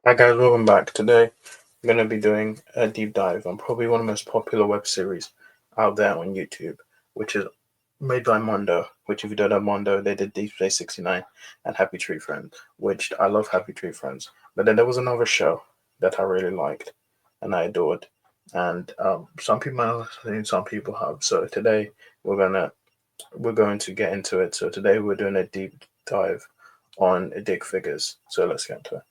Hi guys, welcome back. Today I'm going to be doing a deep dive on probably one of the most popular web series out there on YouTube, which is made by Mondo. Which, if you don't know Mondo, they did Deep Space 69 and Happy Tree Friends, which I love Happy Tree Friends. But then there was another show that I really liked and I adored, and some people might not have seen, some people have. So today we're going to get into it. So today we're doing a deep dive on Dig Figures. So let's get into it.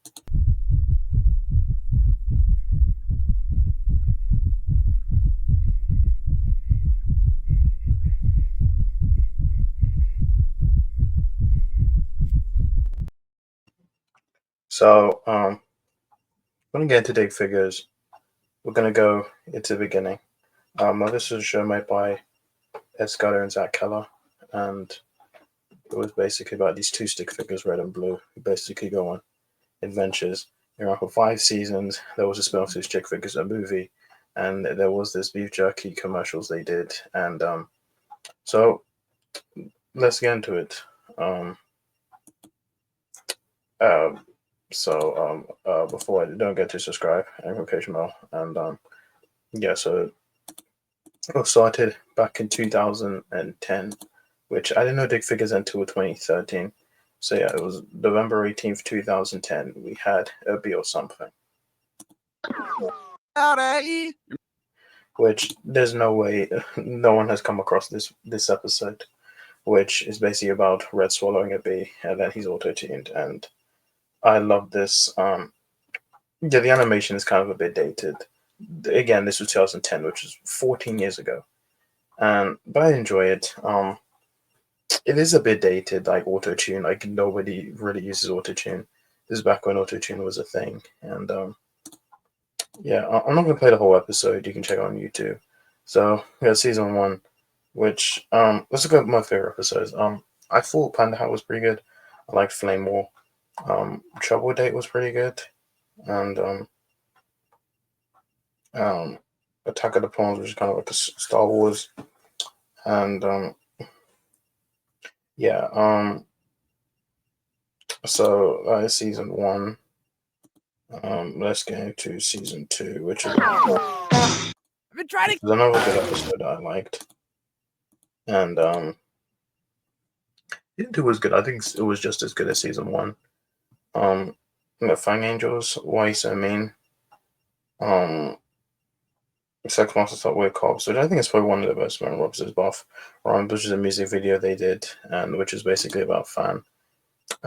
So, we're gonna get into Dig Figures. We're gonna go into the beginning. This is a show made by Ed Scudder and Zach Keller, and it was basically about these two stick figures, red and blue, who basically go on adventures. For 5 seasons. There was a spin-off to Stick Figures, a movie, and there was this beef jerky commercials they did, and so let's get into it. Um, uh, Before I don't get to subscribe and notification bell, and yeah, so it was started back in 2010, which I didn't know Dig Figures until 2013. So yeah, it was November 18th, 2010. We had a Be or Something. Howdy. Which there's no way no one has come across this episode, which is basically about Red swallowing a bee and then he's auto tuned. And I love this. Yeah, the animation is kind of a bit dated. Again, this was 2010, which is 14 years ago. But I enjoy it. It is a bit dated, like auto tune. Like nobody really uses auto tune. This is back when auto tune was a thing, and yeah, I'm not gonna play the whole episode. You can check it on YouTube. So we got season one, which let's look at my favorite episodes. I thought Panda Hat was pretty good. I like Flame War. Trouble Date was pretty good, and um, Attack of the Clones, which is kind of like a Star Wars, and yeah, so season one. Let's get into season two, which is another good episode I liked, and season two was good. I think it was just as good as season one. Fang Angels, Why You So Mean, Sex Monsters Like Weird Cops, which I think is probably one of the best memorable episodes. Buff Rhymes, which is a music video they did, and which is basically about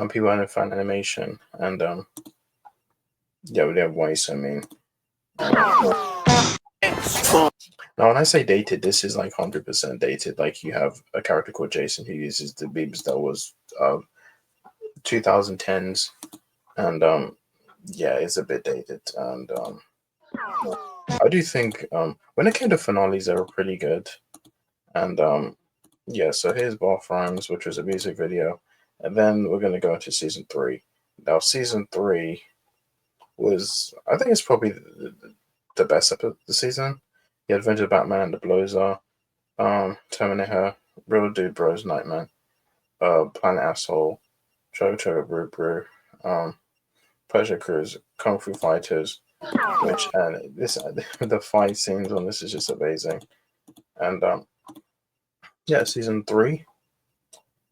people in fan animation, and yeah, we have Why You So Mean. Now, when I say dated, this is like 100% dated. Like you have a character called Jason who uses the beeps that was 2010s, and yeah, it's a bit dated. And I do think when it came to finales, they were pretty good. And yeah, so here's Bath Rhymes, which was a music video, and then we're gonna go into season three. Now, season three was, I think, it's probably the best episode of the season. The Adventure of Batman and the Blows Terminator, Real Dude Bros, Nightman, Planet Asshole, Choco Choco Brew Brew, Pleasure Cruise, Kung Fu Fighters, which and this the fight scenes on this is just amazing, and yeah, season three,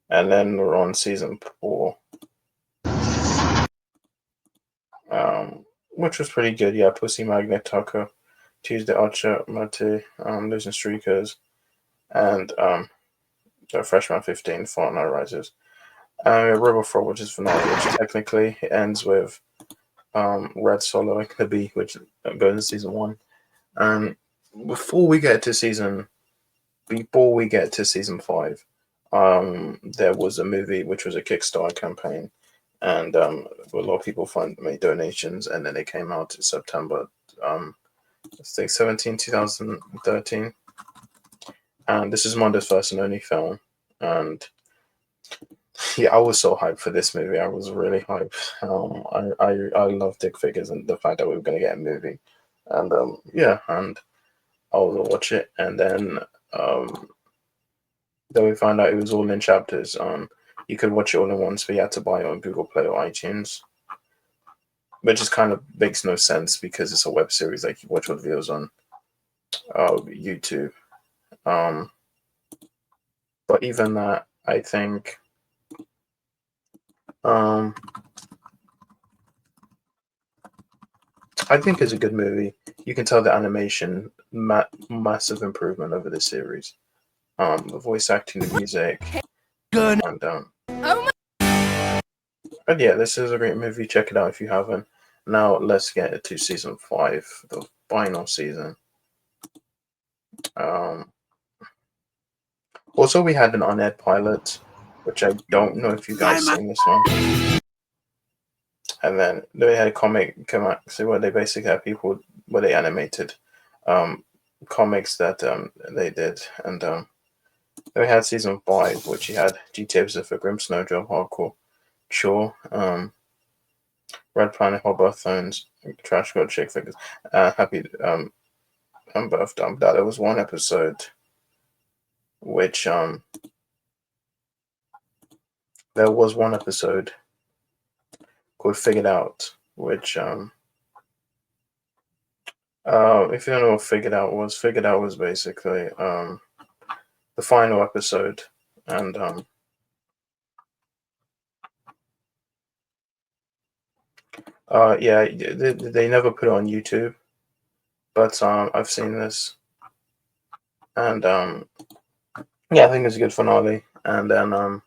and then we're on season four, which was pretty good. Yeah, Pussy Magnet Taco, Tuesday Archer, Mate, Losing Streakers, and Freshman 15, Fortnite Rises. River Frog, which is finale, which technically ends with Red soloing the bee, which goes into season one. And before we get to season five, there was a movie which was a Kickstarter campaign, and a lot of people made donations, and then it came out in September, I think 2013. And this is Mondo's first and only film, and yeah, I was so hyped for this movie. I was really hyped. I love Dig Figures and the fact that we were going to get a movie, and yeah, and I will watch it, and then we found out it was all in chapters. You could watch it all in once, but you had to buy it on Google Play or iTunes. which is kind of makes no sense because it's a web series. Like you watch all the videos on YouTube. Um, but even that, I think um, it's a good movie. You can tell the animation massive improvement over the series. The voice acting, the music, and but yeah, this is a great movie. Check it out if you haven't. Now let's get to season 5, the final season. Um, Also, we had an unaired pilot, which I don't know if you guys seen this one. And then they had a comic come out, so where they basically had people where they animated um, comics that they did, and then we had season 5, which you had GTA Pacific Rim, Snowdrop, Hardcore, Chore, Red Planet, Hot Phones, Trash God, Chick Figures, Happy Birth Dump. That there was one episode which there was one episode called Figured Out, which if you don't know what Figured Out was basically the final episode, and yeah, they never put it on YouTube, but I've seen this, and yeah, I think it's a good finale, and then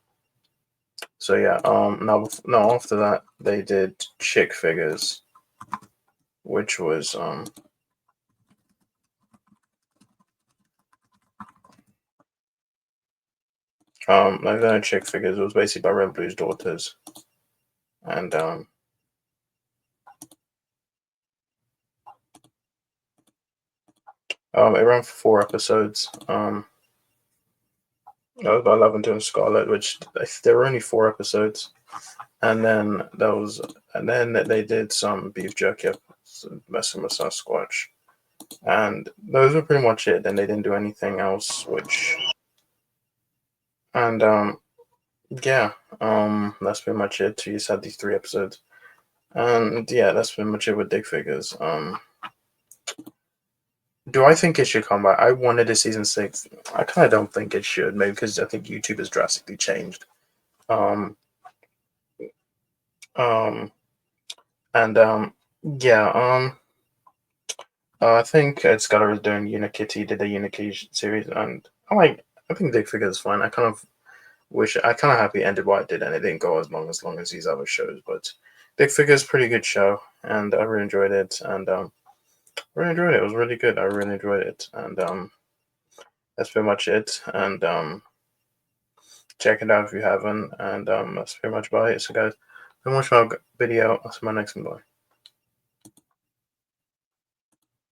so yeah, no, after that they did Chick Figures, which was like then Chick Figures, it was basically by Red Blue's daughters, and it ran for 4 episodes. That was about Lavender and Scarlet, which there were only 4 episodes, and then they did some beef jerky episodes, messing with Sasquatch, and those were pretty much it. Then they didn't do anything else, which and yeah, that's pretty much it. You just had these 3 episodes, and yeah, that's pretty much it with Dig Figures. Do I think it should come back? I wanted a season 6. I kind of don't think it should, maybe because I think YouTube has drastically changed. Um, um, and yeah, I think Scudder is doing Unikitty, did the Unikitty series, and I think Dig Figure is fine. I kind of happy it ended what it did, and it didn't go as long as these other shows. But Dig Figure is a pretty good show, and I really enjoyed it, and really enjoyed it. It was really good. I really enjoyed it, and that's pretty much it. And check it out if you haven't, and that's pretty much about it. So guys, very much for our video. I'll see you in my next one. Bye.